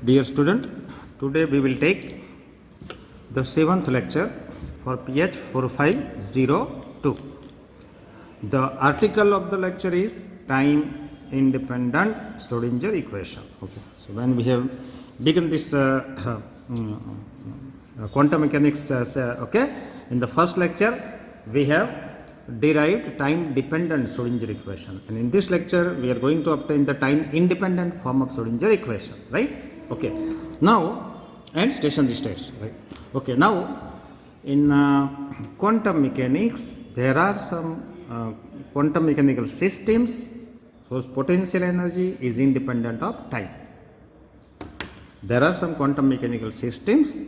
Dear student, today we will take the 7th lecture for PH 4502. The article of the lecture is time independent Schrodinger equation. Okay. So when we have begun this quantum mechanics, in the first lecture we have derived time dependent Schrodinger equation, and in this lecture we are going to obtain the time independent form of Schrodinger equation, right? Okay. Now, and stationary states, right? Okay. Now, in quantum mechanics, there are some quantum mechanical systems whose potential energy is independent of time. There are some quantum mechanical systems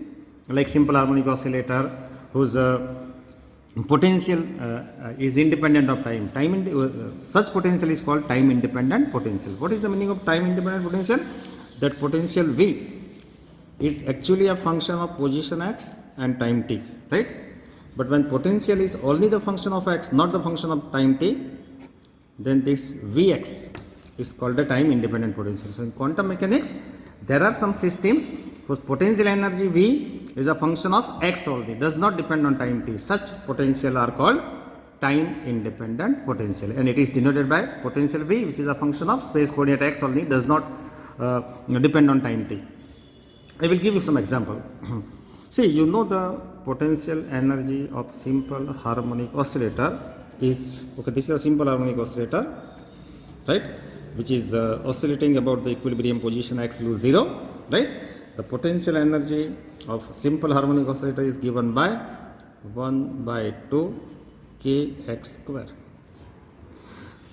like simple harmonic oscillator whose potential is independent of time. Such potential is called time independent potential. What is the meaning of time independent potential? That potential V is actually a function of position x and time t, right? But when potential is only the function of x, not the function of time t, then this Vx is called the time independent potential. So in quantum mechanics, there are some systems whose potential energy V is a function of x only, does not depend on time t. Such potential are called time independent potential, and it is denoted by potential V, which is a function of space coordinate x only, does not depend on time t. I will give you some example. See, you know the potential energy of simple harmonic oscillator is, okay, this is a simple harmonic oscillator, right, which is oscillating about the equilibrium position x equals 0, right? The potential energy of simple harmonic oscillator is given by 1 by 2 kx square.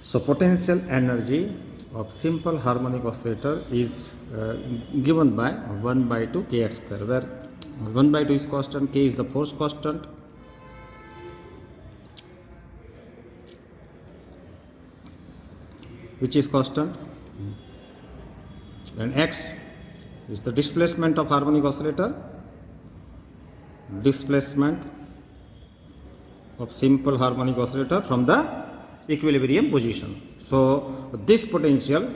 So potential energy of simple harmonic oscillator is given by 1 by 2 kx square, where 1 by 2 is constant, k is the force constant, which is constant, and x is the displacement of harmonic oscillator, displacement of simple harmonic oscillator from the equilibrium position. So this potential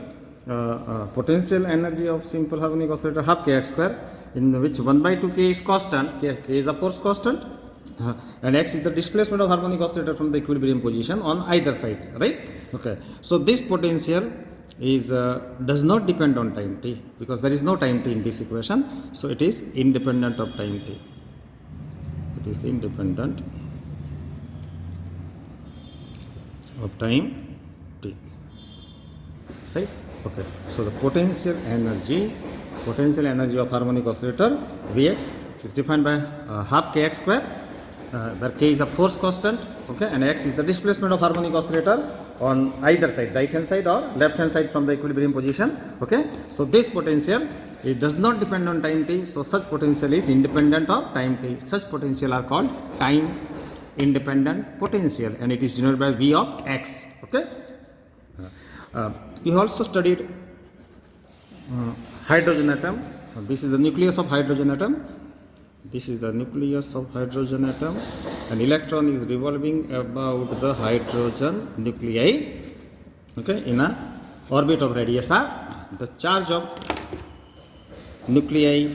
energy of simple harmonic oscillator half kx square, in which 1 by 2 k is constant, k is a force constant, and x is the displacement of harmonic oscillator from the equilibrium position on either side, right? Okay. So this potential is does not depend on time t, because there is no time t in this equation, so it is independent of time t. It is independent of time t, right? Okay. So the potential energy of harmonic oscillator Vx is defined by half kx square, where k is a force constant, okay, and x is the displacement of harmonic oscillator on either side, right hand side or left hand side from the equilibrium position, okay. So this potential, it does not depend on time t, so such potential is independent of time t. Such potential are called time independent potential, and it is denoted by V of x, okay. You also studied hydrogen atom. This is the nucleus of hydrogen atom. This is the nucleus of hydrogen atom. An electron is revolving about the hydrogen nuclei, okay, in a orbit of radius r. The charge of nuclei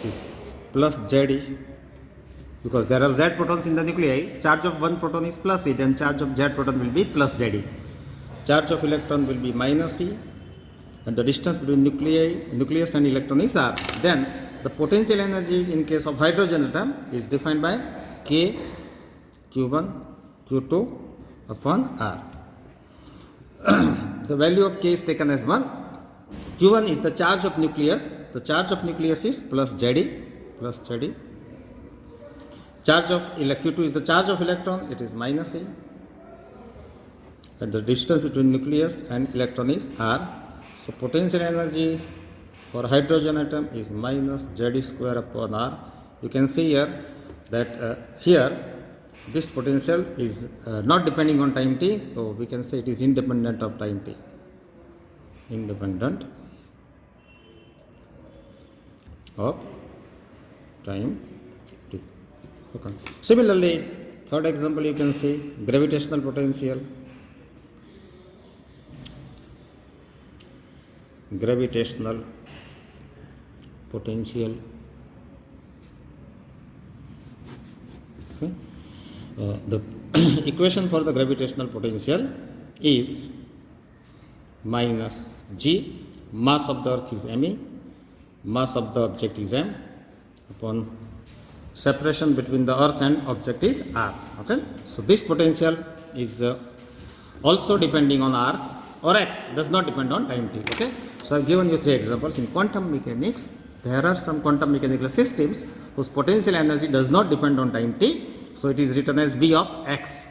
is plus Z, because there are Z protons in the nuclei. Charge of one proton is plus E, then charge of Z proton will be plus Z. Charge of electron will be minus E, and the distance between nucleus and electron is r. Then the potential energy in case of hydrogen atom is defined by k q1 q2 upon r. The value of k is taken as 1. q1 is the charge of nucleus. The charge of nucleus is plus Z. Charge of q2 is the charge of electron, it is minus E, and the distance between nucleus and electron is r. So potential energy for hydrogen atom is minus Z square upon r. You can see here that here this potential is not depending on time t, so we can say it is independent of time t. Independent of time t. Okay. Similarly, third example you can see gravitational potential. potential. Okay. The equation for the gravitational potential is minus g, mass of the earth is me, mass of the object is m, upon separation between the earth and object is r. Okay. So this potential is also depending on r or x, does not depend on time t. Okay. So I have given you 3 examples. In quantum mechanics, there are some quantum mechanical systems whose potential energy does not depend on time t. So it is written as V of x.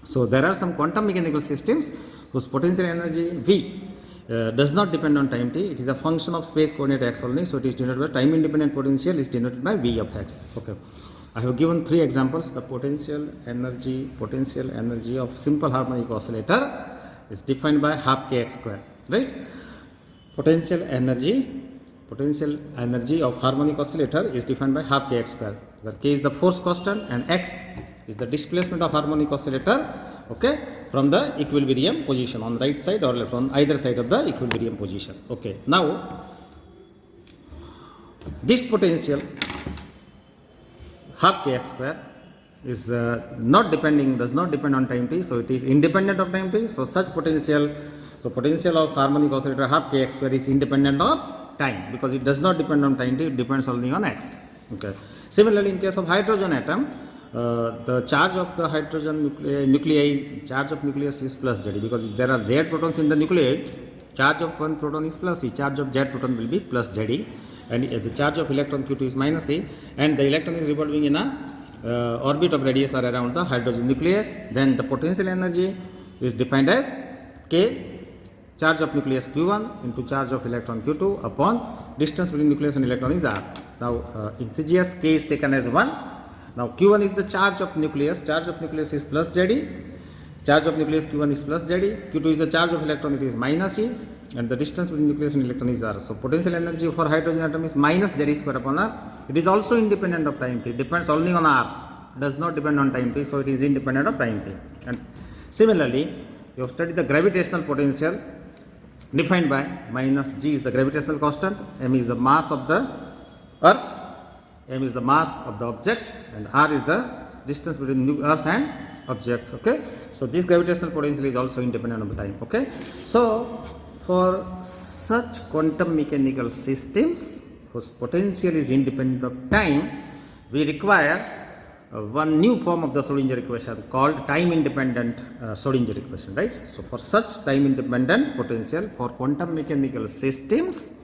So there are some quantum mechanical systems whose potential energy V does not depend on time t. It is a function of space coordinate x only. So it is denoted by time independent potential is denoted by V of x. Okay. I have given 3 examples. The potential energy of simple harmonic oscillator is defined by half kx square. Right? Potential energy of harmonic oscillator is defined by half kx square, where k is the force constant and x is the displacement of harmonic oscillator, okay, from the equilibrium position on right side or left, on either side of the equilibrium position. Okay. Now this potential half kx square is does not depend on time t, so it is independent of time t. So potential of harmonic oscillator half kx square is independent of time, because it does not depend on time t, it depends only on x. Okay. Similarly, in case of hydrogen atom, the charge of the hydrogen nuclei, charge of nucleus is plus Z, because if there are Z protons in the nuclei, charge of one proton is plus E, charge of Z proton will be plus Z, and the charge of electron Q2 is minus E, and the electron is revolving in a orbit of radius or around the hydrogen nucleus. Then the potential energy is defined as K, charge of nucleus Q1 into charge of electron Q2 upon distance between nucleus and electron is R. Now in CGS, K is taken as 1. Now Q1 is the charge of nucleus is plus Z, charge of nucleus Q1 is plus Z, Q2 is the charge of electron, it is minus E, and the distance between nucleus and electron is R. So potential energy for hydrogen atom is minus Z square upon R. It is also independent of time t, depends only on R, does not depend on time t, so it is independent of time t. And similarly, you have studied the gravitational potential defined by minus g is the gravitational constant, m is the mass of the earth, m is the mass of the object, and r is the distance between earth and object. Okay. So this gravitational potential is also independent of time. Okay. So for such quantum mechanical systems whose potential is independent of time, we require one new form of the Schrodinger equation called time independent Schrodinger equation, right? So for such time independent potential for quantum mechanical systems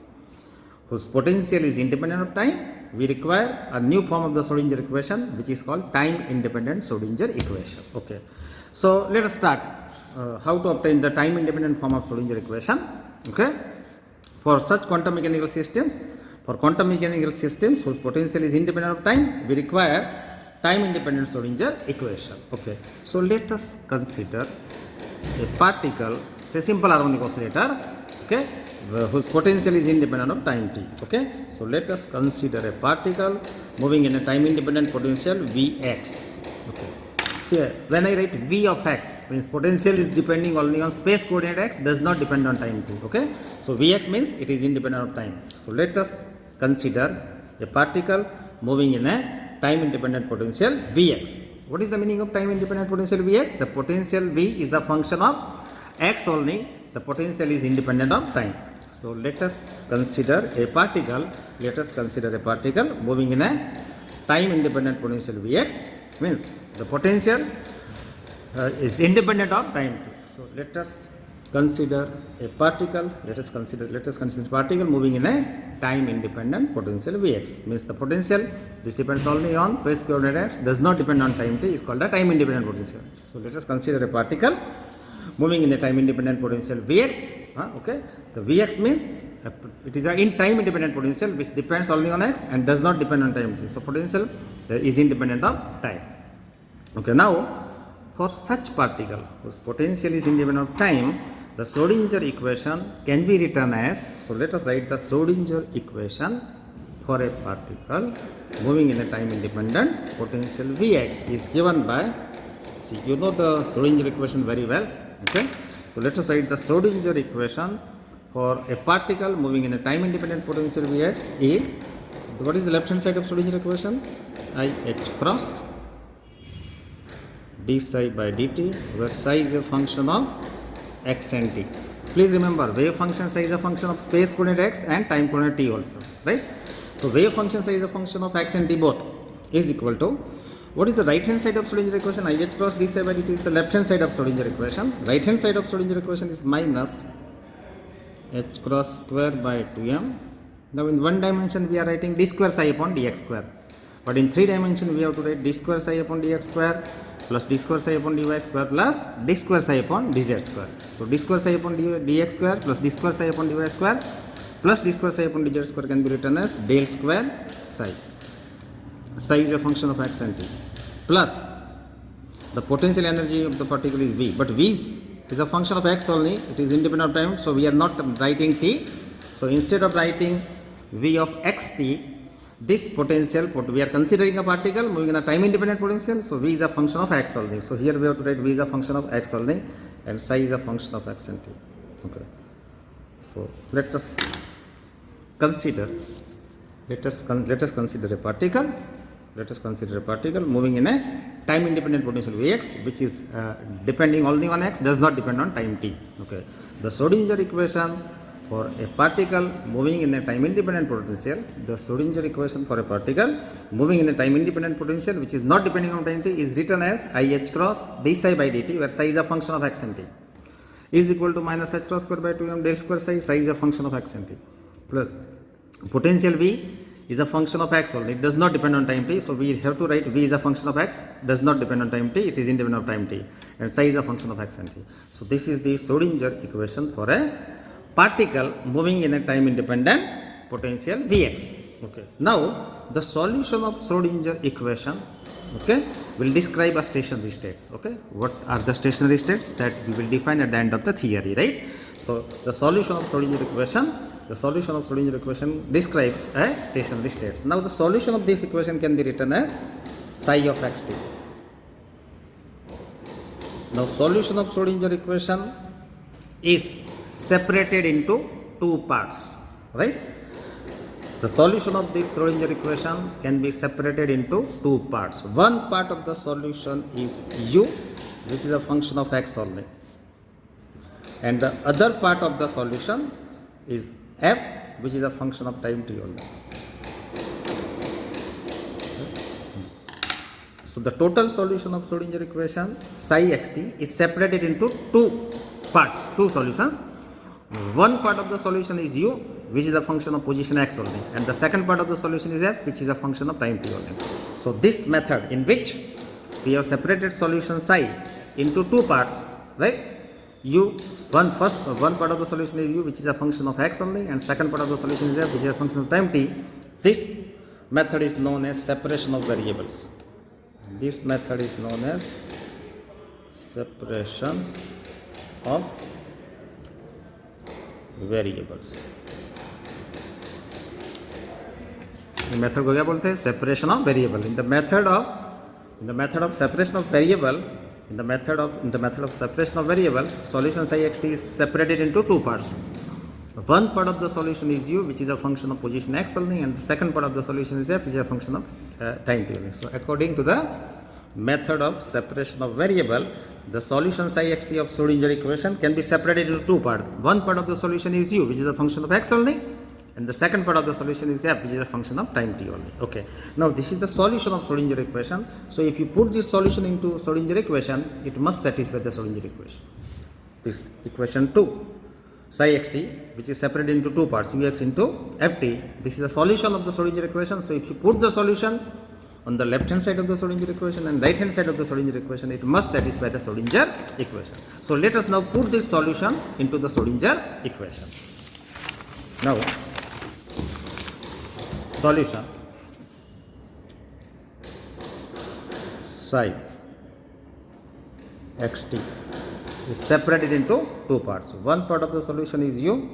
whose potential is independent of time, we require a new form of the Schrodinger equation which is called time independent Schrodinger equation. Okay. So let us start how to obtain the time independent form of Schrodinger equation. Okay. For such quantum mechanical systems, whose potential is independent of time, we require time independent Schrodinger equation. Okay. So let us consider a particle, say simple harmonic oscillator, okay, whose potential is independent of time t. Okay. So let us consider a particle moving in a time independent potential Vx. Okay. See, when I write V of x, means potential is depending only on space coordinate x, does not depend on time t. Okay. So Vx means it is independent of time. So let us consider a particle moving in a time independent potential Vx. What is the meaning of time independent potential Vx? The potential V is a function of x only. The potential is independent of time. So let us consider a particle. Moving in a time independent potential Vx, means the potential is independent of time t. So let us consider a particle. Let us consider particle moving in a time independent potential Vx, means the potential which depends only on space coordinate x, does not depend on time t, is called a time independent potential. So let us consider a particle moving in a time independent potential Vx. Okay. The Vx means it is a in time independent potential which depends only on x and does not depend on time t. So potential is independent of time. Okay. Now for such particle whose potential is independent of time, the Schrodinger equation can be written as, so let us write the Schrodinger equation for a particle moving in a time independent potential Vx is given by, see, you know the Schrodinger equation very well. Okay. So let us write the Schrodinger equation for a particle moving in a time independent potential Vx is, what is the left hand side of Schrodinger equation? IH cross d psi by dt, where psi is a function of x and t. Please remember, wave function psi is a function of space coordinate x and time coordinate t also, right? So wave function psi is a function of x and t both, is equal to, what is the right hand side of Schrodinger equation? IH cross d psi by dt is the left hand side of Schrodinger equation. Right hand side of Schrodinger equation is minus h cross square by 2m. Now in one dimension we are writing d square psi upon dx square, but in three dimension we have to write d square psi upon dx square plus d square psi upon dy square plus d square psi upon dz square. So d square psi upon dx square plus d square psi upon dy square plus d square psi upon dz square can be written as del square psi. Psi is a function of x and t, plus the potential energy of the particle is V, but V is a function of x only, it is independent of time, so we are not writing t. So instead of writing V of xt, this potential, we are considering a particle moving in a time independent potential, so V is a function of x only. So here we have to write V is a function of x only and psi is a function of x and t. Okay. So let us consider, let us consider a particle. Let us consider a particle moving in a time independent potential Vx, which is depending only on x, does not depend on time t. Okay. The Schrodinger equation for a particle moving in a time independent potential, the Schrodinger equation for a particle moving in a time independent potential which is not depending on time t is written as IH cross d psi by dt, where psi is a function of x and t, is equal to minus h cross square by 2m del square psi is a function of x and t, plus potential V is a function of x only, it does not depend on time t, so we have to write V is a function of x, does not depend on time t, it is independent of time t, and psi is a function of x and t. So this is the Schrodinger equation for a particle moving in a time independent potential Vx. Okay. Now the solution of Schrodinger equation, okay, will describe a stationary states. Okay, what are the stationary states that we will define at the end of the theory, right? So the solution of Schrodinger equation, describes a stationary states. Now the solution of this equation can be written as psi of xt. Now solution of Schrodinger equation is separated into two parts, right? The solution of this Schrodinger equation can be separated into two parts. One part of the solution is u, which is a function of x only, and the other part of the solution is f, which is a function of time t only. So the total solution of Schrodinger equation psi xt is separated into two parts, two solutions. One part of the solution is u, which is a function of position x only, and the second part of the solution is f, which is a function of time t only. So this method in which we have separated solution psi into two parts, right? One part of the solution is u, which is a function of x only, and second part of the solution is f, which is a function of time t. This method is known as separation of variables. This method is known as separation of variables. The method को क्या बोलते हैं? Separation of variable. In the method of separation of variable, in the method of separation of variable, solution psi xt is separated into two parts. One part of the solution is u, which is a function of position x only, and the second part of the solution is f, which is a function of time t only. So according to the method of separation of variable, the solution psi xt of Schrodinger equation can be separated into two parts. One part of the solution is u, which is a function of x only, and the second part of the solution is f, which is a function of time t only. Okay. Now this is the solution of Schrodinger equation. So if you put this solution into Schrodinger equation, it must satisfy the Schrodinger equation. This equation 2, psi xt, which is separated into two parts, ux into ft. This is the solution of the Schrodinger equation. So if you put the solution on the left hand side of the Schrodinger equation and right hand side of the Schrodinger equation, it must satisfy the Schrodinger equation. So let us now put this solution into the Schrodinger equation. Now solution psi xt is separated into two parts. One part of the solution is u,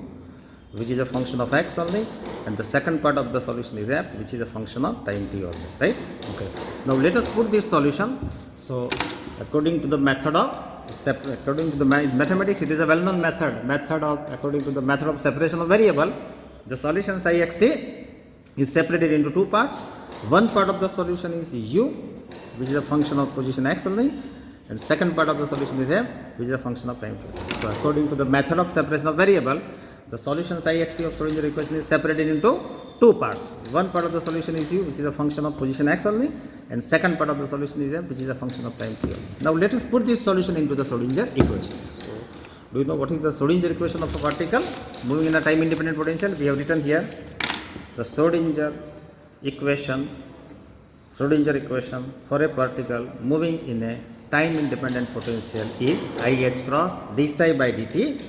which is a function of x only, and the second part of the solution is f, which is a function of time t only, right? Okay. Now let us put this solution. So according to the method of according to the mathematics, it is a well-known according to the method of separation of variable. The solution psi xt is separated into two parts. One part of the solution is u, which is a function of position x only, and second part of the solution is f, which is a function of time t. So according to the method of separation of variable, the solution psi xt of Schrodinger equation is separated into two parts. One part of the solution is u, which is a function of position x only, and second part of the solution is f, which is a function of time t only. Now let us put this solution into the Schrodinger equation. So do you know what is the Schrodinger equation of a particle moving in a time independent potential? We have written here the Schrodinger equation for a particle moving in a time independent potential is IH cross d psi by dt,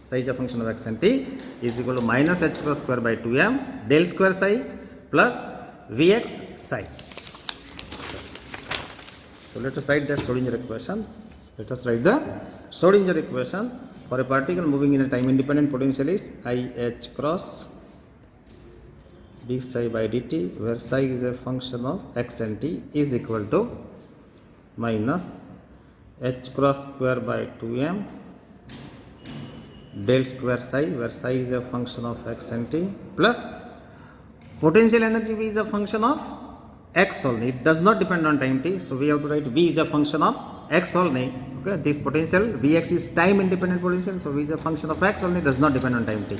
psi is a function of x and t, is equal to minus h cross square by 2m del square psi plus Vx psi. So let us write that Schrodinger equation. Let us write the Schrodinger equation for a particle moving in a time independent potential is IH cross d psi by dt, where psi is a function of x and t, is equal to minus h cross square by 2m del square psi, where psi is a function of x and t, plus potential energy V is a function of x only. It does not depend on time t, so we have to write V is a function of x only. Okay, this potential Vx is time independent potential, so V is a function of x only, does not depend on time t,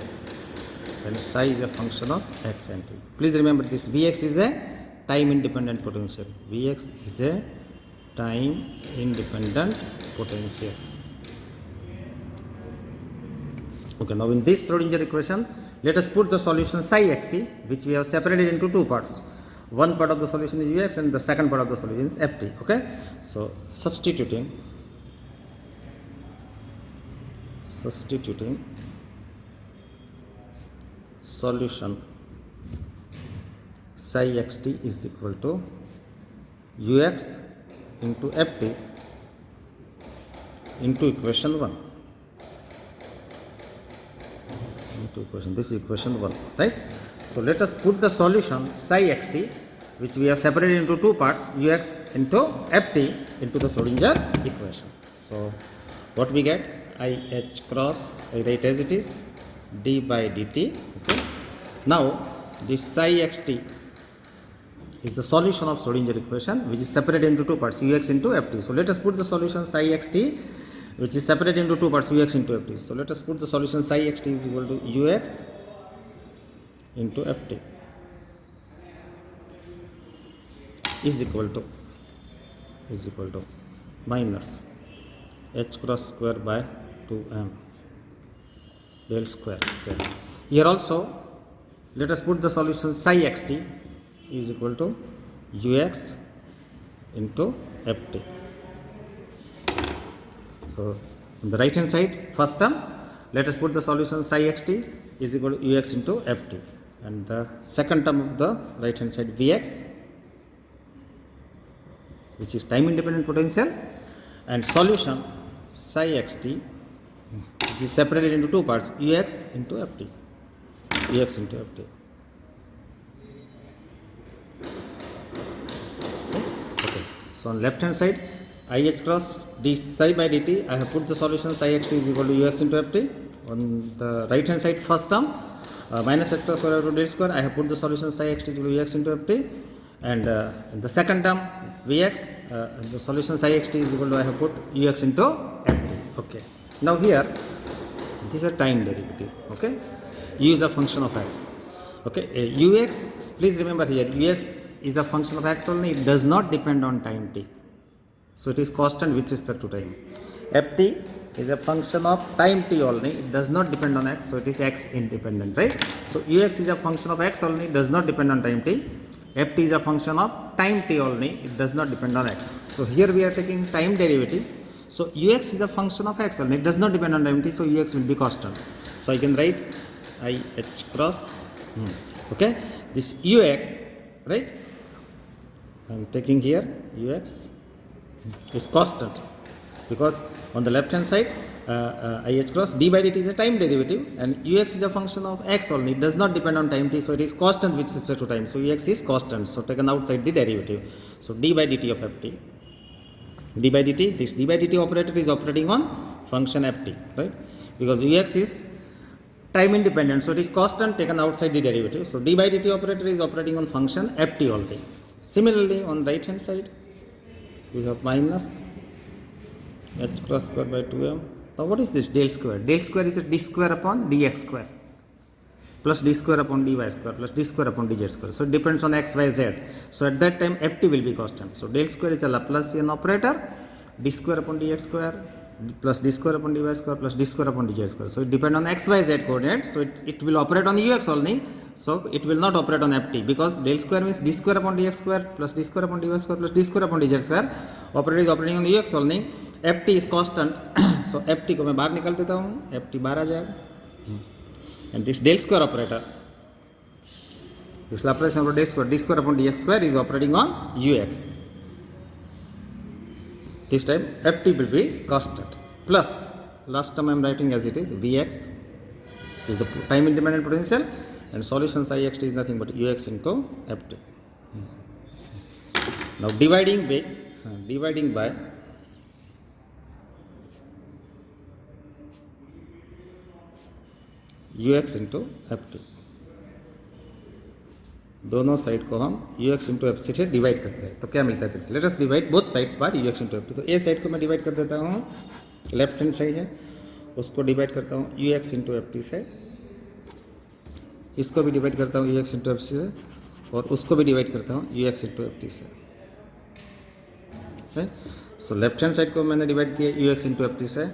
and psi is a function of x and t. Please remember this, Vx is a time independent potential. Vx is a time independent potential. Okay, now in this Schrodinger equation, let us put the solution psi xt, which we have separated into two parts. One part of the solution is ux and the second part of the solution is ft. Okay, so substituting solution psi xt is equal to ux into ft into equation 1. This is equation 1, right? So let us put the solution psi xt, which we have separated into two parts, ux into ft, into the Schrodinger equation. So what we get, IH cross, I write as it is, d by dt. Okay. Now this psi xt is the solution of Schrodinger equation, which is separated into two parts, ux into ft. So let us put the solution psi xt, which is separated into two parts, ux into ft. So let us put the solution psi xt is equal to ux into ft is equal to minus h cross square by 2m del square. Okay. Here also let us put the solution psi xt is equal to ux into ft. So on the right hand side, first term, let us put the solution psi xt is equal to ux into ft, and the second term of the right hand side, Vx, which is time independent potential, and solution psi xt, which is separated into two parts, ux into ft. Okay. So on left hand side, IH cross d psi by dt, I have put the solution psi xt is equal to ux into ft. On the right hand side, first term, minus h cross square root del square, I have put the solution psi xt is equal to ux into ft. And in the second term, Vx, the solution psi xt is equal to, I have put ux into ft. Okay. Now here, this is a time derivative. Okay. U is a function of x. Okay. Ux, please remember here, ux is a function of x only. It does not depend on time t. So it is constant with respect to time. Ft is a function of time t only. It does not depend on x. So it is x independent, right? So ux is a function of x only. It does not depend on time t. Ft is a function of time t only. It does not depend on x. So here we are taking time derivative. So ux is a function of x only. It does not depend on time t. So ux will be constant. So I can write IH cross. Okay. This ux, right? I am taking here ux is constant, because on the left hand side, IH cross d by dt is a time derivative, and ux is a function of x only. It does not depend on time t, so it is constant with respect to time. So ux is constant. So taken outside the derivative. So d by dt of ft d by dt. This d by dt operator is operating on function ft, right? Because ux is time independent, so it is constant taken outside the derivative. So d by dt operator is operating on function ft only. Similarly, on right hand side, we have minus h cross square by 2m. Now what is this del square? Del square is a d square upon dx square plus d square upon dy square plus d square upon dz square. So it depends on x, y, z. So at that time ft will be constant. So del square is a Laplacian operator, d square upon dx square plus d square upon dy square plus d square upon dz square. So it depends on x, y, z coordinates. So it will operate on the ux only. So it will not operate on ft, because del square means d square upon dx square plus d square upon dy square plus d square upon dz square. Operator is operating on the ux only. ft is constant. So ft को मैं बाहर निकाल देता हूँ, ft बाहर आ जाएगा. And this del square operator, this Laplacian operator d square upon dx square is operating on ux. This time ft will be constant plus last term I am writing as it is, vx is the time independent potential, and solution psi xt is nothing but ux into ft. Now dividing by ux into ft, दोनों side को हम ux into F से divide करते हैं. तो क्या मिलता है? Late us divide both sides by ux into F. तो ए साइड को मैं डिवाइड कर देता हूँ, लेफ्ट हैंड साइड है उसको डिवाइड करता हूँ ux इंटू एफ से, इसको भी डिवाइड करता हूँ ux इंटू एफ से, और उसको भी डिवाइड करता हूँ ux इंटू एफ से. सो लेफ्ट हैंड साइड को मैंने डिवाइड किया ux इंटू एफ से,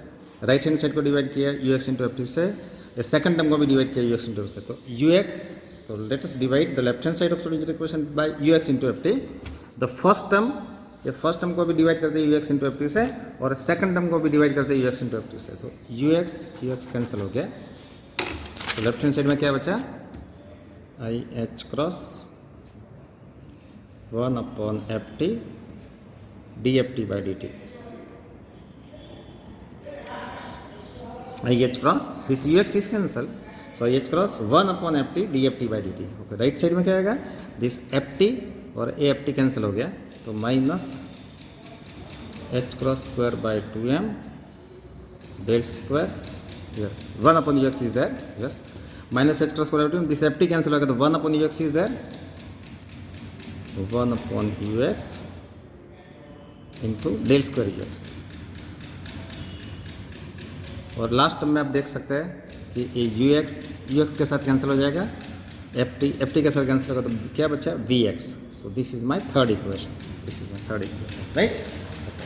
राइट हैंड साइड को डिवाइड किया ux इंटू एफ से, सेकंड टर्म को भी डिवाइड किया ux इंटू एफ से. तो ux, so let us divide the left hand side of Schrodinger equation by ux into ft. The first term, ये first term को भी डिवाइड करते हैं ux इंटू एफ से, और सेकंड टर्म को भी डिवाइड करते हैं ux इंटू एफ से. तो ux कैंसिल हो गया. तो लेफ्ट हैंड साइड में क्या बचा? I H cross 1 upon F T D F T by D T. I H cross this ux is cancel. So h cross 1 upon ft dft by dt. Okay, right side में क्या आएगा? This ft और a ft cancel हो गया, तो minus h cross square by 2m del square, yes 1 upon ux is there, yes minus h cross square by 2m, this ft cancel हो गया, तो 1 upon ux is there, 1 upon ux into del square ux. और last में आप देख सकते हैं कि ये ux के साथ कैंसिल हो जाएगा, ft के साथ कैंसिल होगा, तो क्या बचा? vx. So this is my third equation, right?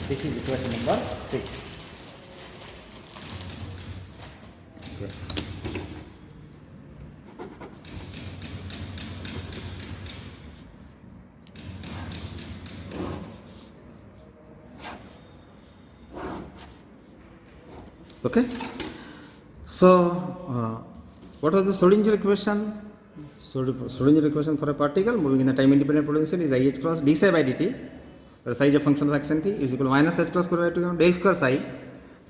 This is equation number 3. Okay. So, what was the Schrodinger equation? Schrodinger equation for a particle moving in a time independent potential is I h cross d psi by dt, where psi is a function of action t, is equal to minus h cross square by 2m del square psi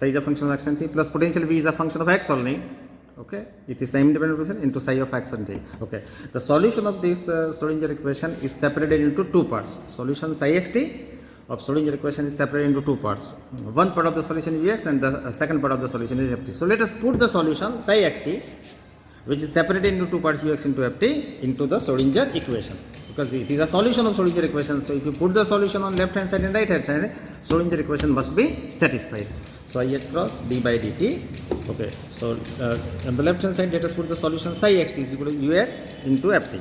is a function of action t, plus potential v is a function of x only. Okay, it is time independent potential into psi of action t. Okay, the solution of this Schrodinger equation is separated into two parts. Solution psi xt of Schrodinger equation is separated into two parts. One part of the solution is ux and the second part of the solution is ft. So let us put the solution psi xt, which is separated into two parts ux into ft, into the Schrodinger equation, because it is a solution of Schrodinger equation. So if you put the solution on left hand side and right hand side, Schrodinger equation must be satisfied. So I h cross d by dt. Okay, so on the left hand side let us put the solution psi xt is equal to ux into ft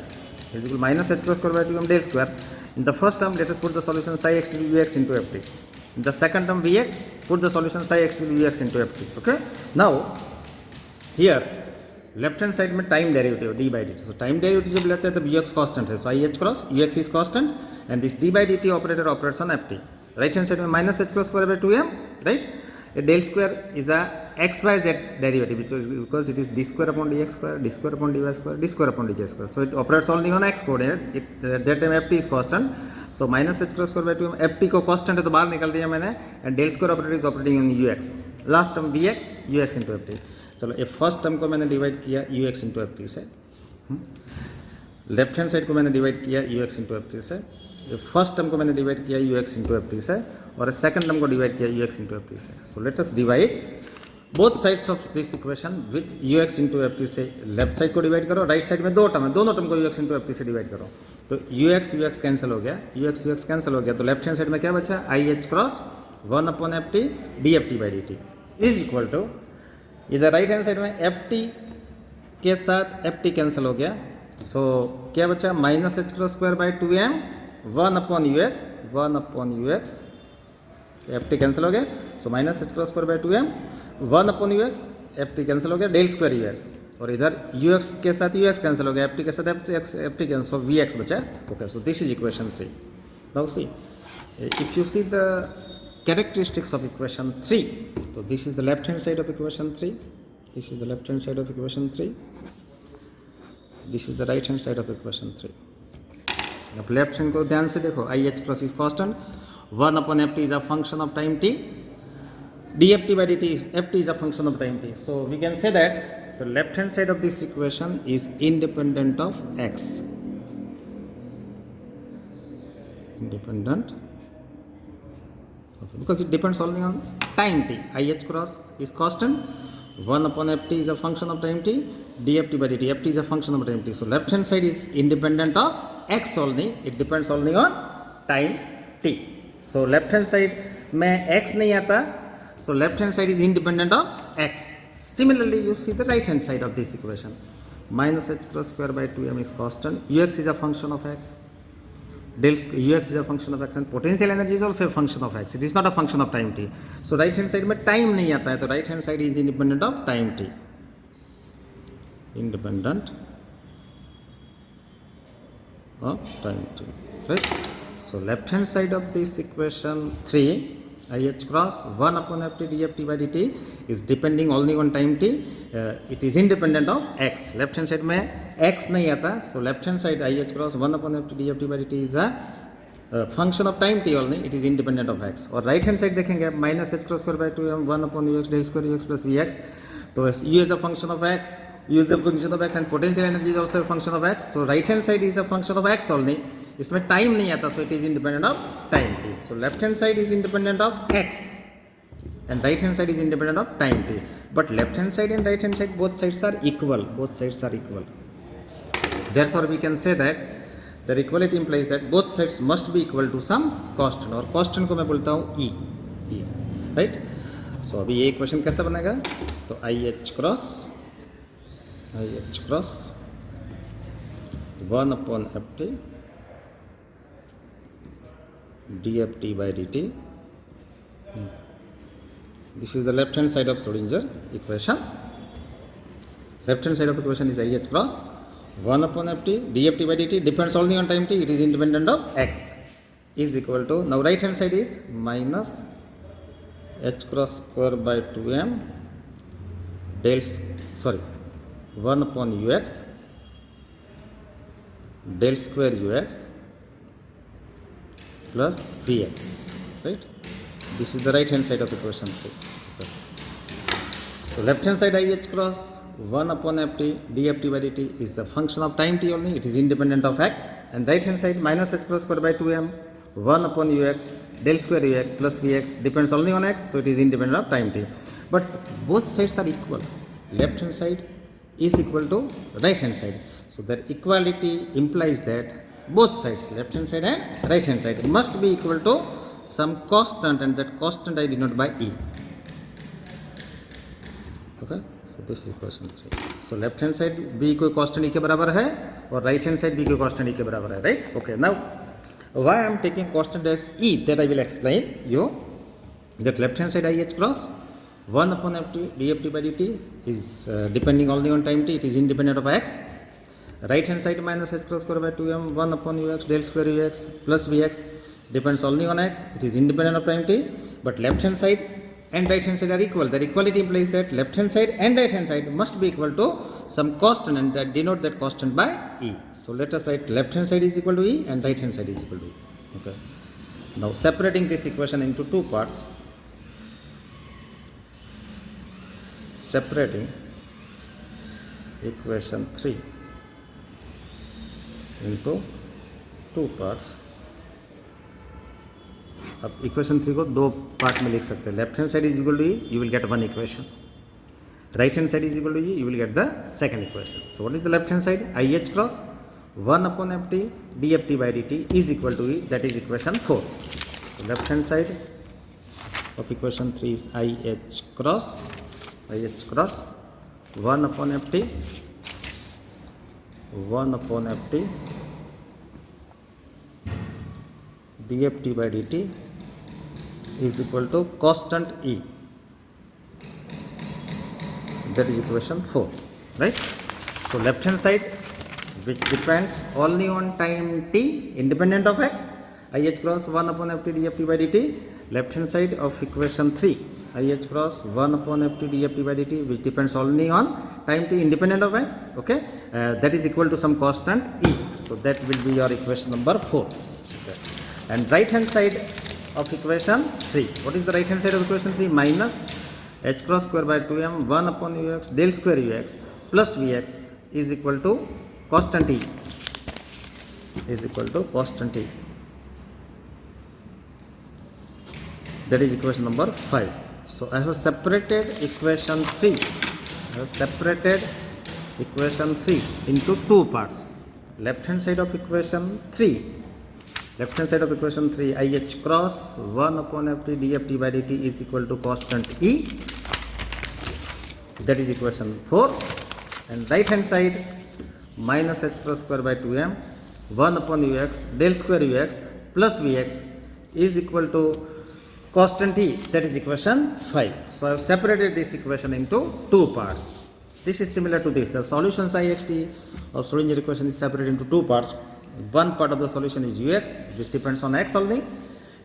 is equal to minus h cross square by 2m del square. In the first term, let us put the solution psi xt ux into ft. In the second term vx, put the solution psi xt ux into ft. Okay. Now, here left hand side में time derivative d by dt. So time derivative जब लेते हैं तब ux constant है. So I h cross ux is constant and this d by dt operator operates on ft. Right hand side में minus h cross square by 2m, right? A del square is a xyz derivative, because it is d square upon dx square, d square upon dy square, d square upon dz square. So it operates only on x coordinate. At that time ft is constant. So minus h cross square by 2m, ft को constant है तो बाहर निकाल दिया मैंने, and del square operator is operating on ux. Last term vx, ux into ft. चलो ये first term को मैंने डिवाइड किया ux into ft से, लेफ्ट हैंड साइड को मैंने डिवाइड किया ux into ft से, फर्स्ट टर्म को मैंने डिवाइड किया U X into F T से और सेकंड टर्म को डिवाइड किया U X into F T से. So let us divide both sides of this equation with U X into F T से. Left side को divide करो, right side में दो टर्म है, दोनों टर्म को you X into F T से डिवाइड करो. तो यू एक्स कैंसिल हो गया, यू एक्स कैंसिल हो गया. तो लेफ्ट हैंड साइड में क्या बचा, I H cross 1 upon F T D F T by D T is equal to, इधर राइट हैंड साइड में एफ टी के साथ एफ टी कैंसिल हो गया. सो क्या बचा, minus H cross square by 2m 1 upon you x F T cancel हो गया. So minus H cross square by 2m 1 upon you x F T cancel हो गया, डेल स्क्वायर यू एक्स. और इधर यू एक्स के साथ you x cancel हो गया, एफ टी के साथ F T cancel, V X बचा. Okay, so this is equation 3. Now see, if you see the characteristics of equation 3, so this is the left hand side of equation 3, this is the left hand side of equation 3, this is the right hand side of equation 3. अब left hand को ध्यान से देखो, आई H cross is constant, 1 upon F T is a function of time t, D F T by D T, F T is a function of time t. So we can say that the left hand side of this equation is independent of x, independent because it depends only on time t. I h cross is constant, 1 upon f t is a function of time t, dft by dt, f t is a function of time t. So left hand side is independent of x only, it depends only on time t. So left hand side में x नहीं आता, so left hand side is independent of x. Similarly you see the right hand side of this equation, minus h cross square by 2m is constant, ux is a function of x, del ux is a function of x and potential energy is also a function of x, it is not a function of time t. So right hand side में time नहीं आता है, तो right hand side is independent of time t, independent of time t, right? So left hand side of this equation 3, I h cross 1 upon f t d f t by dt is depending only on time t, it is independent of x. Left hand side में x नहीं आता, so left hand side I h cross 1 upon f t d f t by dt is a function of time t only, it is independent of x. और right hand side देखेंगे आप, minus h cross square by 2m 1 upon u x del square u x plus v x. तो u is a function of x, u is a function of x and potential energy is also a function of x. So right hand side is a function of x only, इसमें time नहीं आता, so it is independent of time t. So left hand side is independent of x and right hand side is independent of time t. But left hand side and right hand side both sides are equal, both sides are equal. Therefore we can say that the equality implies that both sides must be equal to some constant, और constant को मैं बोलता हूँ e, right? So अभी ये equation कैसा बनेगा, तो I h cross 1 upon f t dft by dt. This is the left hand side of Schrodinger equation. Left hand side of equation is I h cross 1 upon f t dft by dt depends only on time t, it is independent of x, is equal to, now right hand side is minus h cross square by 2m del 1 upon ux del square ux plus vx, right? This is the right hand side of equation 3. Okay. So left hand side I h cross 1 upon f t dft by dt is a function of time t only, it is independent of x, and right hand side minus h cross square by 2m 1 upon ux del square ux plus vx depends only on x, so it is independent of time t. But both sides are equal, left hand side is equal to right hand side, so that equality implies that both sides, left hand side and right hand side, must be equal to some constant, and that constant I denote by e. Okay, so this is equation 3. So left hand side b कोई constant e के बराबर है और right hand side b कोई constant e के बराबर है, right? Okay, now why I am taking constant as e, that I will explain you. That left hand side I h cross 1 upon f t dft by dt is depending only on time t, it is independent of x. Right hand side minus h cross square by 2m 1 upon ux del square ux plus vx depends only on x, it is independent of time t. But left hand side and right hand side are equal, that equality implies that left hand side and right hand side must be equal to some constant, and that denote that constant by e. So let us write left hand side is equal to e and right hand side is equal to e. Okay, now separating this equation into two parts, separating equation 3 into two parts. अब equation 3 को दो part में लिख सकते हैं. Left hand side is equal to E, you will get one equation. Right hand side is equal to E, you will get the second equation. So what is the left hand side? IH cross 1 upon ft dft by dt is equal to E, that is equation 4. So left hand side of equation 3 is IH cross 1 upon ft dft by dt is equal to constant E, that is equation 4, right? So left hand side, which depends only on time t independent of x, IH cross 1 upon ft dft by dt. Left hand side of equation 3, IH cross 1 upon ft dft by dt, which depends only on time t independent of x, okay, that is equal to some constant E. So that will be your equation number 4. Okay. And right hand side of equation 3, what is the right hand side of equation 3? Minus h cross square by 2m 1 upon ux del square ux plus vx is equal to constant E, that is equation number 5. So I have separated equation 3, into two parts. Left hand side of equation 3, IH cross 1 upon ft dft by dt is equal to constant E, that is equation 4. And right hand side, minus h cross square by 2m 1 upon ux del square ux plus vx is equal to constant E, that is equation 5. So I have separated this equation into two parts. This is similar to this. The solution xt of Schrodinger equation is separated into two parts. One part of the solution is ux, which depends on x only,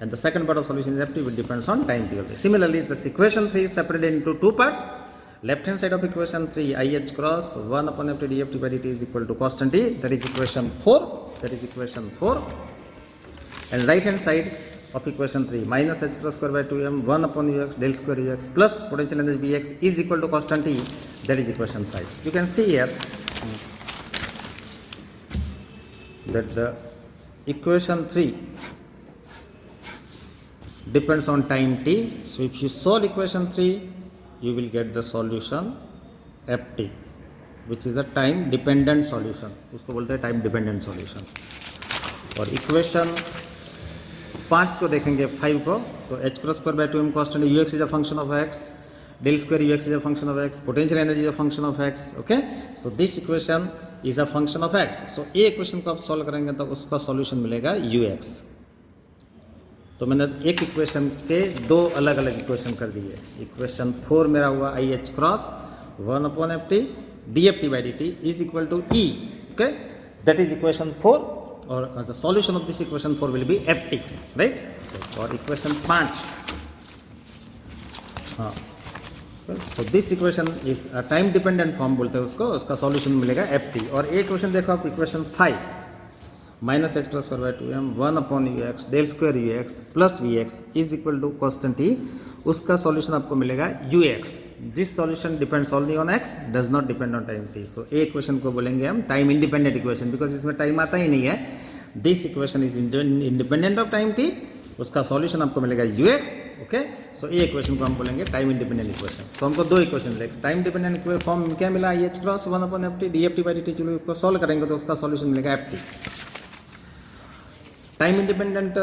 and the second part of solution is ft, which depends on time t only. Similarly, this equation 3 is separated into two parts. Left hand side of equation 3, IH cross 1 upon ft dft by dt is equal to constant E, that is equation 4. And right hand side of equation 3, minus h cross square by 2m 1 upon ux del square ux plus potential energy Vx is equal to constant E, that is equation 5. You can see here that the equation 3 depends on time t. So if you solve equation 3, you will get the solution ft, which is a time dependent solution. उसको बोलते हैं time dependent solution. और equation 5 को देखेंगे, 5 को, तो h cross square by 2m constant ux is a function of x, del square ux is a function of x, potential energy is a function of x, okay. So this equation is a function of x. So ये equation को आप solve करेंगे तो उसका solution मिलेगा ux. तो मैंने एक इक्वेशन के दो अलग अलग इक्वेशन कर दिए. इक्वेशन 4 मेरा हुआ IH cross 1 upon ft dft by dt is equal to E, okay, that is equation 4, or the solution of this equation 4 will be ft, right. और इक्वेशन 5, हाँ, so this equation is a time dependent form बोलते हैं उसको, उसका solution मिलेगा ft. और एक question देखो आप, equation 5, minus h cross square by 2m 1 upon ux del square ux plus vx is equal to constant E, उसका सॉल्यूशन आपको मिलेगा ux. This solution depends only on x, does not depend on time t. So A equation को बोलेंगे हम time independent equation, because इसमें time आता ही नहीं है. This equation is independent of time t, उसका सॉल्यूशन आपको मिलेगा ux, ओके. सो ए इक्वेशन को हम बोलेंगे टाइम इंडिपेंडेंट इक्वेशन. सो हमको दो इक्वेशन मिलेगा. टाइम डिपेंडेंट फॉर्म क्या मिला, IH cross 1 upon ft dft by dt. चलो इसको सॉल्व करेंगे तो उसका सॉल्यूशन मिलेगा ft. टाइम इंडिपेंडेंट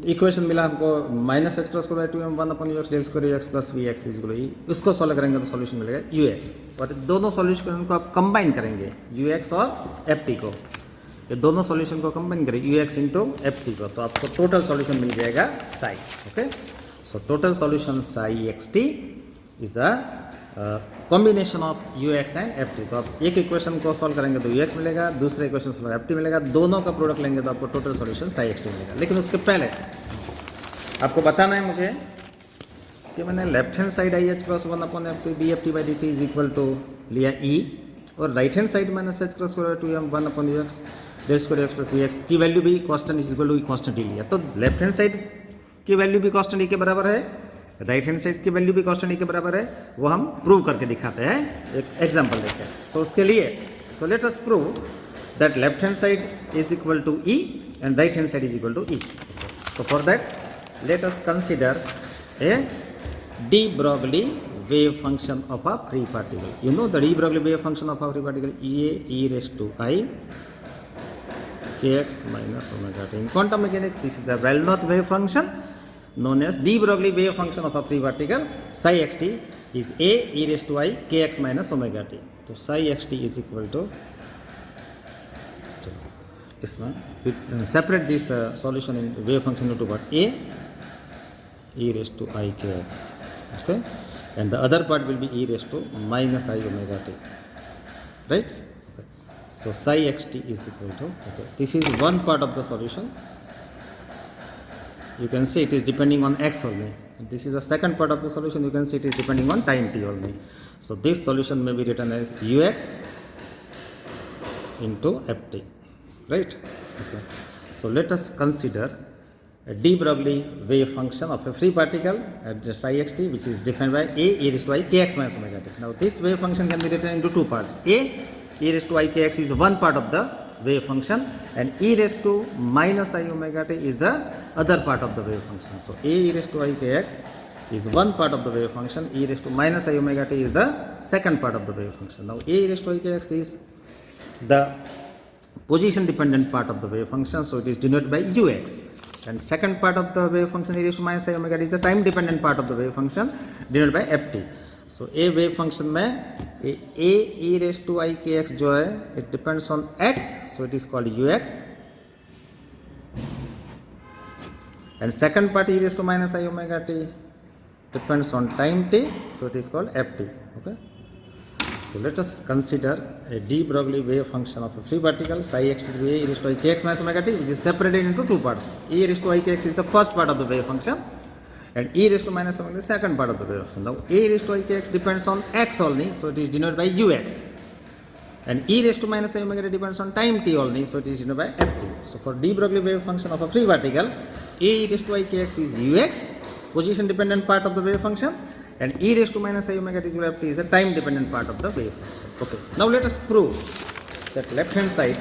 इक्वेशन मिला हमको minus h cross square by 2m 1 upon ux del square ux plus vx is equal to E, उसको सॉल्व करेंगे तो सॉल्यूशन मिलेगा ux. और दोनों सॉल्यूशन को आप कंबाइन करेंगे, ux और ft को, ये दोनों सॉल्यूशन को कंबाइन करें ux इंटू ft को, तो आपको टोटल सॉल्यूशन मिल जाएगा psi, okay. So total solution psi xt is a combination of ux and ft. तो आप एक इक्वेशन को सॉल्व करेंगे तो ux मिलेगा, दूसरे इक्वेशन सॉल्व ft मिलेगा, दोनों का प्रोडक्ट लेंगे तो आपको टोटल सॉल्यूशन psi xt मिलेगा. लेकिन उसके पहले आपको बताना है मुझे कि मैंने left hand side IH cross 1 upon ft dft by dt is equal to लिया E, और right hand side minus h cross square 2m 1 upon ux del square x plus vx की वैल्यू भी constant is equal to constant लिया. तो left hand side की value भी constant E के बराबर है, राइट हैंड साइड की वैल्यू भी कांस्टेंट E के बराबर है. वो हम प्रूव करके दिखाते हैं, एक एग्जांपल देखते हैं. सो उसके लिए so let us prove that left hand side is equal to E and right hand side is equal to E. So for that, let us consider a de Broglie wave function of a free particle. You know the de Broglie wave function of a free particle, e raised to I kx minus omega t. In quantum mechanics, this is the well-known wave function known as de Broglie wave function of a free particle. Psi xt is a e raised to I kx minus omega t. So psi xt is equal to this one. We separate this solution in wave function into what? A e raised to I kx. Okay, and the other part will be e raised to minus I omega t. Right? Okay. So psi xt is equal to, okay, this is one part of the solution. You can see it is depending on x only. This is the second part of the solution. You can see it is depending on time t only. So this solution may be written as ux into ft. Right? Okay. So let us consider a de Broglie wave function of a free particle at psi xt, which is defined by a e raised to I kx minus omega t. Now this wave function can be written into two parts. A e raised to I kx is one part of the wave function, and e raised to minus I omega t is the other part of the wave function. So a e raised to I kx is one part of the wave function, e raised to minus I omega t is the second part of the wave function. Now a e raised to I kx is the position dependent part of the wave function, so it is denoted by ux. And second part of the wave function, e raised to minus I omega t, is the time dependent part of the wave function denoted by ft. So a wave function में a e raised to I kx जो है, it depends on x, so it is called ux. And second part, e raised to minus I omega t, depends on time t, so it is called ft. Okay. So let us consider a de Broglie wave function of a free particle. Psi xt is e raised to I kx minus omega t, which is separated into two parts. E raised to I kx is the first part of the wave function, and e raised to minus omega is the second part of the wave function. Now a raised to I kx depends on x only, so it is denoted by ux. And e raised to minus I omega t depends on time t only, so it is denoted by ft. So for de Broglie wave function of a free particle, e raised to I kx is ux, position dependent part of the wave function, and e raised to minus I omega t is equal to ft is a time dependent part of the wave function. Okay. Now let us prove that left hand side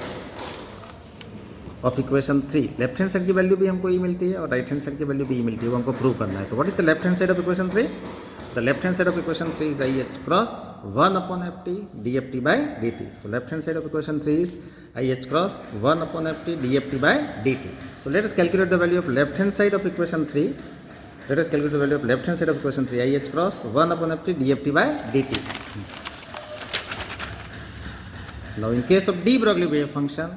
of equation 3, left hand side की value भी हमको ई मिलती है और right hand side की value भी ई मिलती है, वो हमको प्रूव करना है. तो what is the left hand side of equation 3? The left hand side of equation 3 is I H cross 1 upon F T D F T by D T. So left hand side of equation 3 is I H cross 1 upon F T D F T by D T. So let us calculate the value of left hand side of equation 3. Let us calculate the value of left hand side of equation 3, I h cross 1 upon f t dft by dt. Now in case of de Broglie wave function,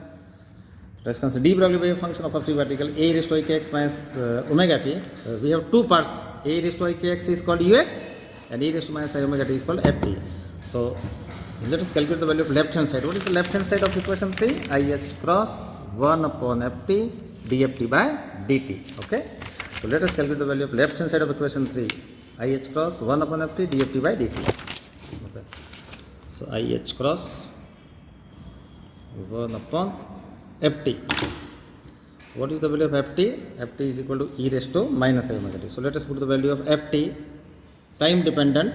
let us consider de Broglie wave function of a free particle a raised to I kx minus omega t. We have two parts. A raised to I kx is called ux, and a raised to minus I omega t is called ft. So let us calculate the value of left hand side. What is the left hand side of equation 3? I h cross 1 upon ft dft by dt. Okay. So let us calculate the value of left hand side of equation 3. I h cross 1 upon ft dft by dt. Okay. So I h cross 1 upon ft. What is the value of ft? Ft is equal to e raised to minus I omega t. So let us put the value of ft, time dependent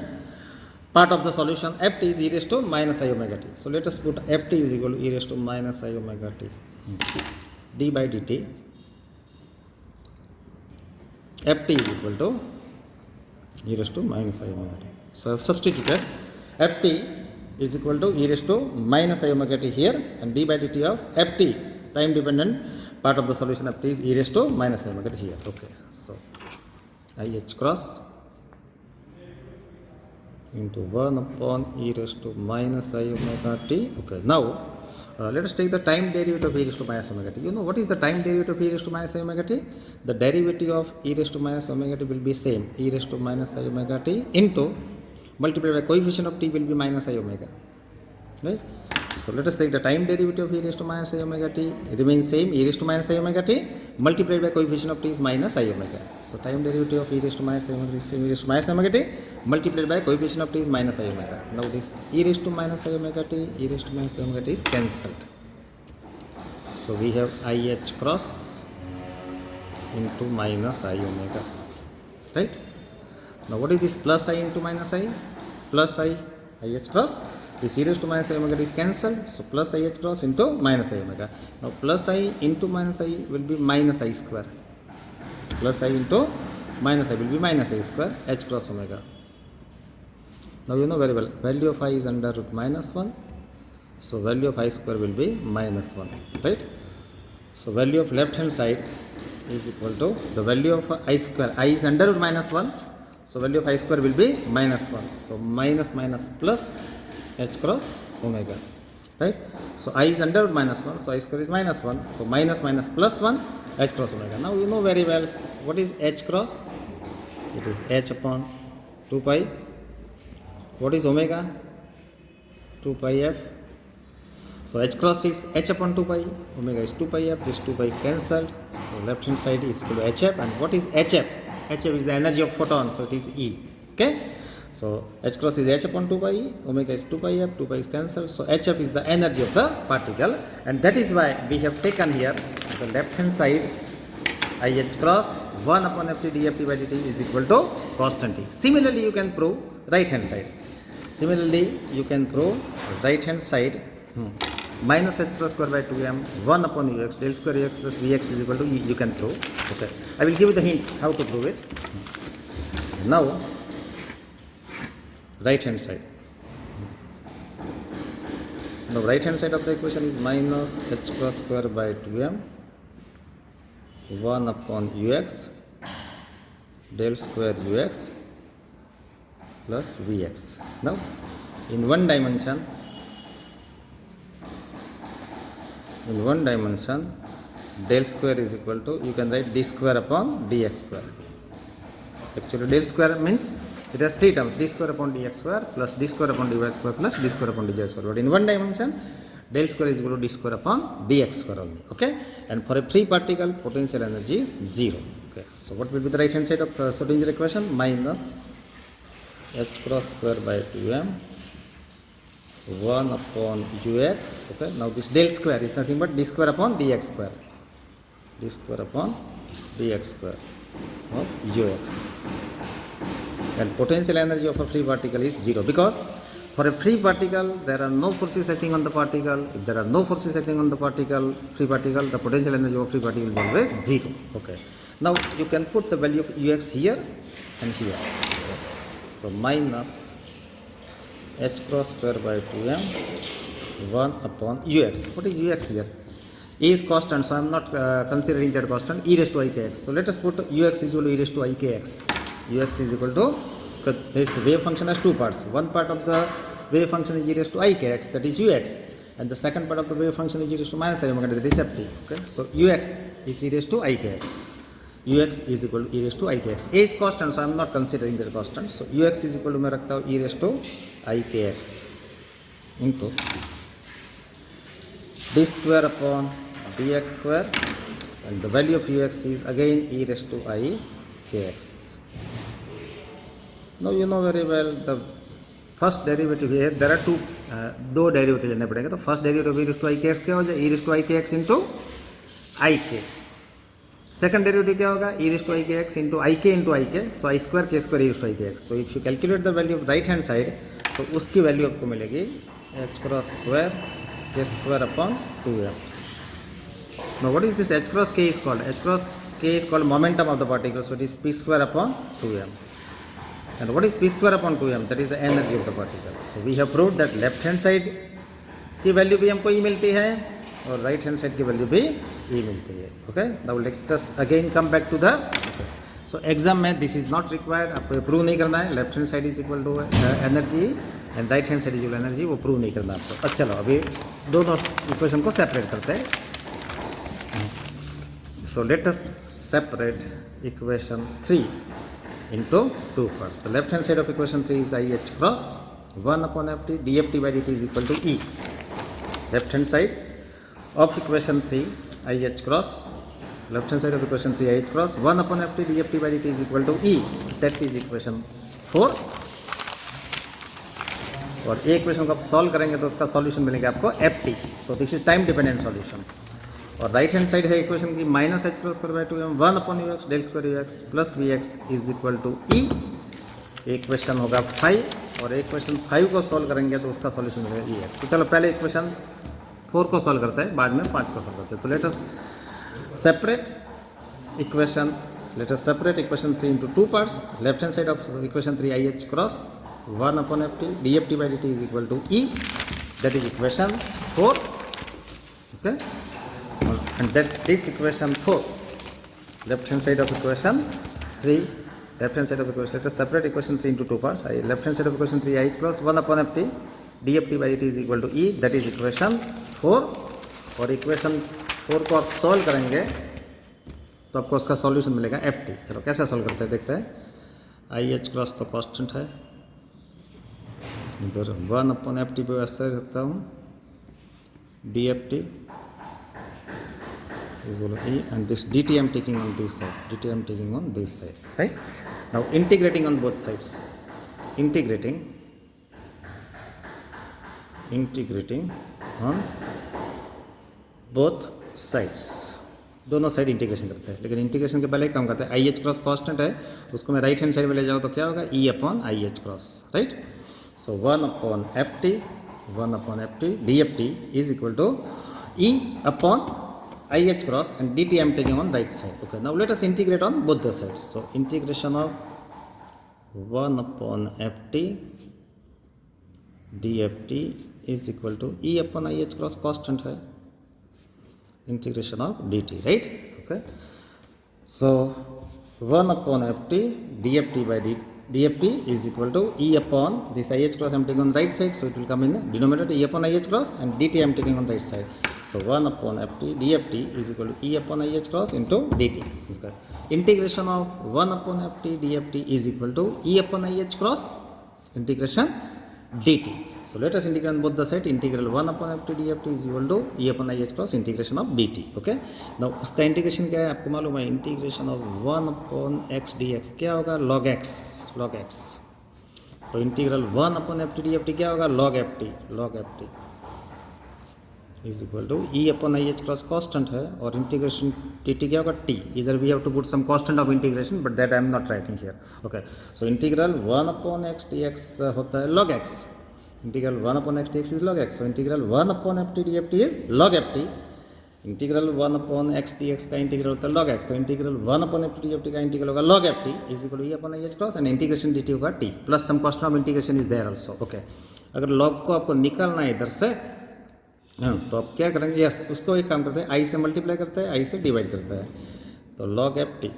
part of the solution. Ft is e raised to minus I omega t. So let us put ft is equal to e raised to minus I omega t d by dt. ft is equal to e raised to minus I omega t. So I have substituted ft is equal to e raised to minus I omega t here, and d by dt of ft, time dependent part of the solution, ft is e raised to minus I omega t here. Okay. So I h cross into 1 upon e raised to minus I omega t. Okay. Now let us take the time derivative of e raised to minus omega t. You know what is the time derivative of e raised to minus omega t? The derivative of e raised to minus omega t will be same, e raised to minus I omega t into multiplied by coefficient of t will be minus I omega. Right? So let us take the time derivative of e raised to minus I omega t, it remains same, e raised to minus I omega t multiplied by coefficient of t is minus I omega. So time derivative of e raised to minus I omega t is e raised to minus I omega t multiplied by coefficient of t is minus I omega. Now this e raised to minus I omega t, e raised to minus I omega t is cancelled. So we have I h cross into minus I omega. Right? Now what is this plus I into minus I? Plus I h cross. This e raised to minus I omega t is cancelled. So plus I h cross into minus I omega. Now plus I into minus I will be minus I square. plus I into minus I will be minus I square h cross omega. Now you know very well, value of I is under root minus 1. So value of I square will be minus 1, right? So value of left hand side is equal to the value of I square. I is under root minus 1. So value of I square will be minus 1. So minus minus plus h cross omega, right? So I is under root minus 1. So I square is minus 1. So minus minus plus 1 h cross omega. Now you know very well what is h cross. It is h upon 2 pi. What is omega? 2 pi f. So h cross is h upon 2 pi, omega is 2 pi f, this 2 pi is cancelled. So left hand side is equal to hf, and what is hf? Hf is the energy of photon, so it is E. Okay? So h cross is h upon 2 pi, omega is 2 pi f, 2 pi is cancelled. So hf is the energy of the particle, and that is why we have taken here the left hand side IH cross 1 upon ft dft by dt is equal to constant T. Similarly, you can prove right hand side. Similarly, you can prove right hand side minus h cross square by 2m 1 upon ux del square ux plus vx is equal to E. You can prove. Okay, I will give you the hint how to prove it. Now, right hand side. Now, right hand side of the equation is minus h cross square by 2m 1 upon ux del square ux plus vx. Now, in one dimension, del square is equal to, you can write d square upon dx square. Actually, del square means it has three terms, d square upon dx square plus d square upon dy square plus d square upon dz square. But in one dimension, del square is equal to d square upon dx square only. Okay, and for a free particle, potential energy is 0. Okay, so what will be the right hand side of Schrodinger equation? Minus h cross square by 2m 1 upon ux. Okay, now this del square is nothing but d square upon dx square, d square upon dx square of ux, and potential energy of a free particle is 0, because for a free particle there are no forces acting on the particle. If there are no forces acting on the particle, free particle, the potential energy of free particle is always 0. Okay, now you can put the value of ux here and here. So minus h cross square by 2m 1 upon ux. What is ux here? E is constant, so I am not considering that constant, e raised to I kx. So let us put ux is equal to e raised to I kx. Ux is equal to, this wave function has two parts. One part of the wave function is e raised to I kx, that is ux, and the second part of the wave function is e raised to minus I omega, that is ft. Okay, so ux is e raised to I kx. ux is equal to e raised to I kx. A is constant, so I am not considering that constant. So ux is equal to, मैं रखता हूँ e raised to I kx into d square upon dx square, and the value of ux is again e raised to I kx. Now you know very well the first derivative here, there are दो derivative लेने पड़ेंगे. तो first derivative e raised to I kx क्या हो जाए? e raised to I kx into ik. Second derivative क्या होगा? e raised to I kx into ik into ik. So I square k square e raised to I kx. So if you calculate the value of right hand side, तो उसकी value आपको मिलेगी h cross square k square upon 2m. Now what is this h cross k is called? H cross k is called momentum of the particle. So it is p square upon 2m. And what is p square upon 2m? That is the energy of the particle. So we have proved that left hand side की value भी हमको e मिलती है और right hand side की value भी e मिलती है. Okay, now let us again come back to the. So exam में दिस इज नॉट रिक्वायर्ड, आपको प्रूव नहीं करना है. Left hand side is equal to energy and right hand side is equal energy, वो prove नहीं करना आपको. अच्छा, चलो अभी दोनों इक्वेशन को सेपरेट करते हैं. सो let us separate equation 3 into 2 parts. The left hand side of equation 3 is IH cross 1 upon ft dft by dt is equal to E. Left hand side of equation 3 IH cross, left hand side of equation 3 IH cross 1 upon ft dft by dt is equal to E. That is equation 4. और ये equation को आप solve करेंगे तो उसका solution मिलेगा आपको ft. So this is time dependent solution. और राइट हैंड साइड है इक्वेशन की minus H cross square by 2m 1 upon ux del square ux plus vx is equal to E. Equation होगा 5, और इक्वेशन 5 को solve करेंगे तो उसका solution मिलेगा ex. तो चलो पहले इक्वेशन 4 को सॉल्व करते हैं, बाद में 5 को सॉल्व करते हैं. तो let us separate equation let us separate equation 3 into two parts. Left hand side of equation 3 IH cross 1 upon ft dft by dt is equal to E, that is equation 4. Okay, and that this equation 4, left hand side of equation 3, left hand side of equation, let us separate equation 3 into two parts. Left hand side of equation 3 IH cross 1 upon ft dft by dt is equal to E, that is equation 4. और equation 4 को आप solve करेंगे तो आपको उसका solution मिलेगा ft. चलो कैसे सॉल्व करते हैं देखते हैं. IH क्रॉस तो कांस्टेंट है, इधर 1 अपॉन ft पे ऐसे रखता हूँ, dft is equal to E, and this dt I am taking on this side, dt I am taking on this side, right? Now integrating on both sides, integrating on both sides, दोनों side integration करते हैं. लेकिन integration के पहले काम करते हैं. आई H cross constant है, उसको मैं राइट हैंड साइड में ले जाऊँ तो क्या होगा, E upon I H cross, right. So 1 upon F T D F T is equal to E upon I H cross and D T I am taking on right side. Okay, now let us integrate on both the sides. So integration of 1 upon F T D F T is equal to E upon I H cross constant है, integration of dt, right? Okay, so 1 upon ft dft by dft is equal to E upon this IH cross I am taking on right side, so it will come in the denominator, E upon IH cross, and dt I am taking on right side. So 1 upon ft dft is equal to E upon IH cross into dt. Okay, integration of 1 upon ft dft is equal to E upon IH cross integration dt. So let us integrate on both the side. Integral 1 upon ft dft is equal to E upon IH cross integration of dt. Okay, now उसका integration क्या है आपको मालूम है. Integration of 1 upon x dx क्या होगा, log x. तो integral 1 upon ft dft क्या होगा, log ft is equal to E upon IH cross constant है, और इंटीग्रेशन dt क्या होगा, t. इधर we have to put some constant of integration, but that I am not writing here. Okay, so integral 1 upon x dx होता है log x. Integral 1 upon x dx is log x. So integral 1 upon ft dft is log ft. Integral 1 upon x dx का integral होता है log x. तो integral 1 upon ft dft का integral होगा log ft is equal to E upon IH cross, and integration dt होगा t plus some constant of integration is there also. Okay, अगर log को आपको निकालना है इधर से, तो आप क्या करेंगे, यस उसको एक काम करते हैं, i से मल्टीप्लाई करते हैं, i से डिवाइड करते हैं. तो log ft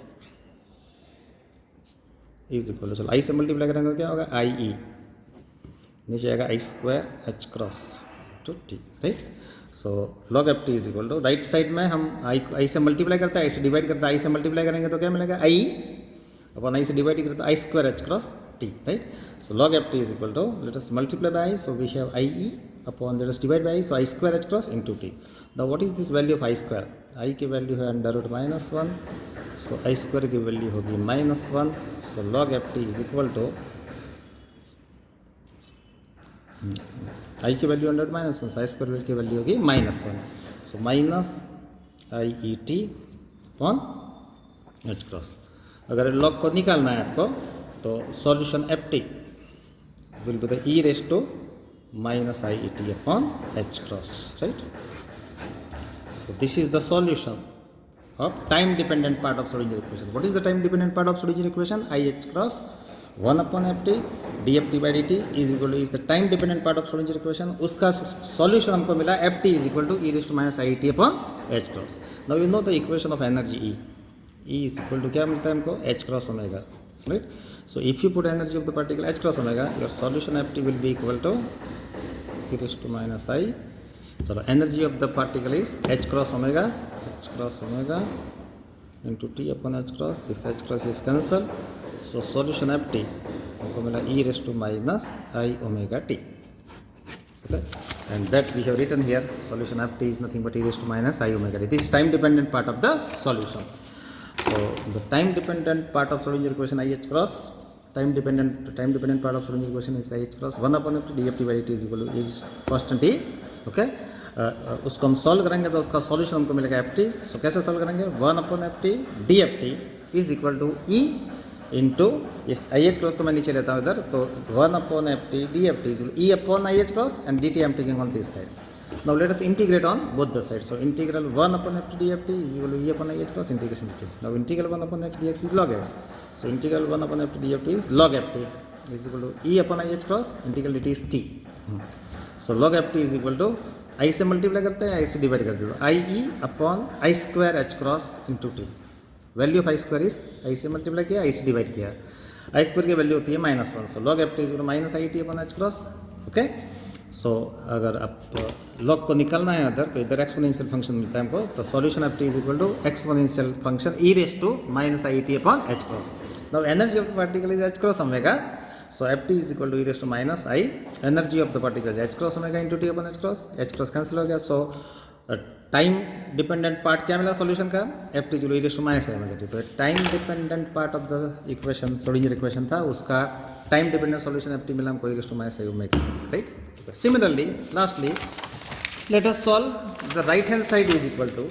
is equal to, चलो i से मल्टीप्लाई करेंगे तो क्या होगा, i e, नीचे आएगा I square H cross two T, right. So log F T is equal to, right side में हम आई से मल्टीप्लाई करते हैं, आई से डिवाइड करते हैं, आई से मल्टीप्लाई करेंगे तो क्या मिलेगा, आई अपन आई से डिवाइड करते हैं I square H cross T, right. So log F T is equal to, let us multiply by I, so we have I E upon, let us divide by I, so I square H cross into T. Now what is this value of I square, I की value है under root -1, so I square की value होगी -1. So log F T is equal to, आई की value under -1, I square की value होगी -1. So minus I E T upon H cross. अगर log को निकालना है आपको तो solution F T will be the E raise to minus I E T upon H cross, right. So this is the solution of time dependent part of Schrodinger equation. What is the time dependent part of Schrodinger equation, I H cross 1 upon F T D F T by D T is equal to, is the time dependent part of Schrodinger equation. उसका solution हमको मिला F T is equal to E raise to minus I T upon H cross. Now you know the equation of energy E, E is equal to क्या मिलता है हमको, H cross omega, right. So if you put energy of the particle H cross omega, your solution F T will be equal to E raise to minus I. चलो, energy of the particle is H cross omega into t upon h cross, this h cross is cancelled. So solution of t हमको मिला e raised to minus I omega t. Okay, and that we have written here. Solution of t is nothing but e raised to minus I omega t. This is time dependent part of the solution. So the time dependent part of Schrodinger equation I h cross, time dependent part of Schrodinger equation is I h cross 1 upon f t dft by dt is equal to is constant t. Okay, उसको हम solve करेंगे तो उसका solution हमको मिलेगा F T. सो कैसे solve करेंगे, 1 upon F T D F T is equal to E into इस आई एच क्रॉस को मैं नीचे लेता हूँ इधर, तो 1 upon F T D F T is E upon I H cross and D T M taking on this side. Now let us integrate on both the sides. So integral 1 upon ft dft is equal to e upon h cross integration ft. Now integral 1 upon ft dx is log x. So integral 1 upon ft dft is log ft is equal to e upon h cross integral dt is t. So log ft is equal to I से मल्टीप्लाई करते हैं, I से डिवाइड कर दो, I E upon I square H cross into T. Value of I square is I से multiply किया, आई से डिवाइड किया, आई स्क्वायर की वैल्यू होती है -1. So log F T is minus I T upon H cross. Okay, so अगर आप log को निकालना है अदर तो इधर एक्सपोनेंशियल फंक्शन मिलता है हमको, तो solution of T is equal to exponential function E raise to minus I T upon H cross. Now energy of the particle is H cross omega. So ft is equal to e raised to minus I. Energy of the particle is h cross omega into t upon h cross. H cross cancel हो गया. So time dependent part क्या मिला solution का, ft is e raised to minus I omega t. तो time dependent part of the equation Schrodinger equation था, उसका time dependent solution ft मिला हमको e raised to minus I omega t, right. Similarly lastly let us solve the right hand side is equal to,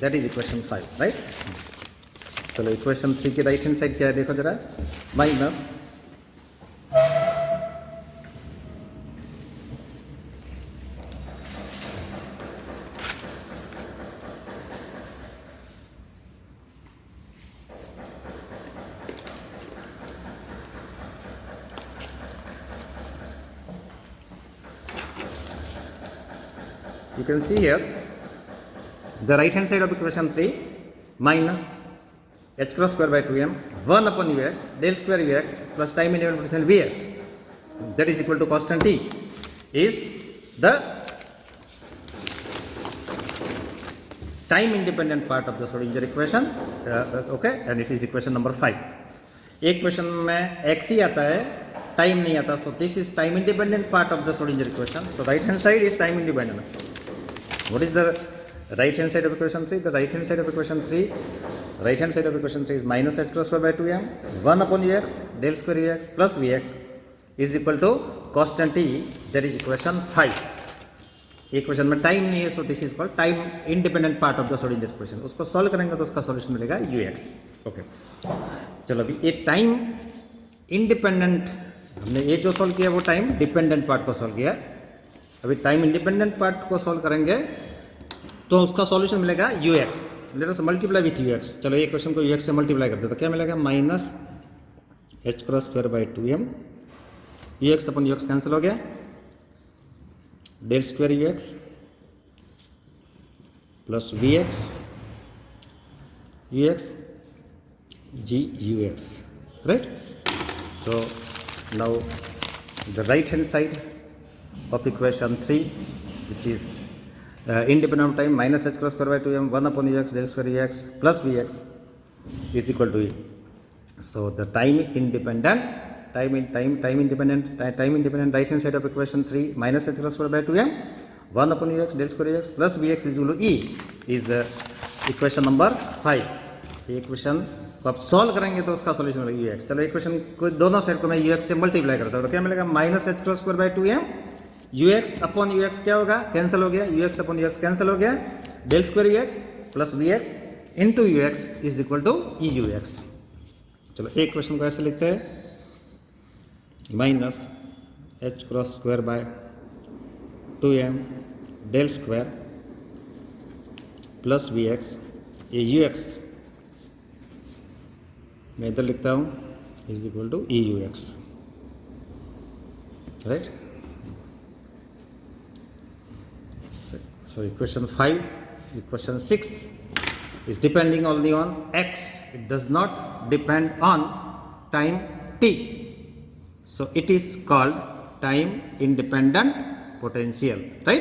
that is equation 5, right. चलो equation 3 की right hand side क्या है देखो जरा, minus you can see here the right hand side of equation 3 minus h cross square by 2m 1 upon ux del square ux plus time independent potential vx that is equal to constant t is the time independent part of the Schrodinger equation. Okay, and it is equation number 5. एक question में x ही आता है, time नहीं आता. सो this is time independent part of the Schrodinger equation. So right hand side is time independent. What is the right hand side of equation 3? The right hand side of equation 3 is minus h cross square by 2m 1 upon ux del square ux plus vx is equal to constant t, that is equation 5. Equation में time नहीं है, सो this is called time independent part of the Schrodinger equation. उसको solve करेंगे तो उसका solution मिलेगा ux. Okay, चलो अभी ये टाइम इंडिपेंडेंट हमने ये जो सॉल्व किया वो टाइम डिपेंडेंट पार्ट को सॉल्व किया. अभी टाइम इंडिपेंडेंट पार्ट को सॉल्व करेंगे तो उसका सॉल्यूशन मिलेगा ux. Late us multiply with ux. चलो ये क्वेश्चन को ux से मल्टीप्लाई करते हैं तो क्या मिलेगा, minus h cross square by 2m ux upon ux cancel हो गया, del square ux plus vx ux g ux, right. So now the right hand side of equation 3 which is independent of time minus h cross square by 2m 1 upon ux del square ux plus vx is equal to e. So the time independent right hand side of equation 3 minus h cross square by 2m 1 upon ux del square ux plus vx is equal to e is equation number 5. ये equation को आप solve करेंगे तो उसका solution मिलेगा ux. चलो equation को दोनों साइड को मैं ux से मल्टीप्लाई करता हूँ तो क्या मिलेगा, minus h cross square by 2m ux upon ux क्या होगा, कैंसिल हो गया, ux अपॉन ux कैंसिल हो गया, del square ux plus vx into ux is equal to e ux. चलो एक क्वेश्चन को ऐसे लिखते हैं, minus h cross square by 2m del square plus vx, ये ux मैं इधर लिखता हूँ is equal to e ux, right. So equation 5, equation 6 is depending only on x. It does not depend on time t. So it is called time independent potential, right?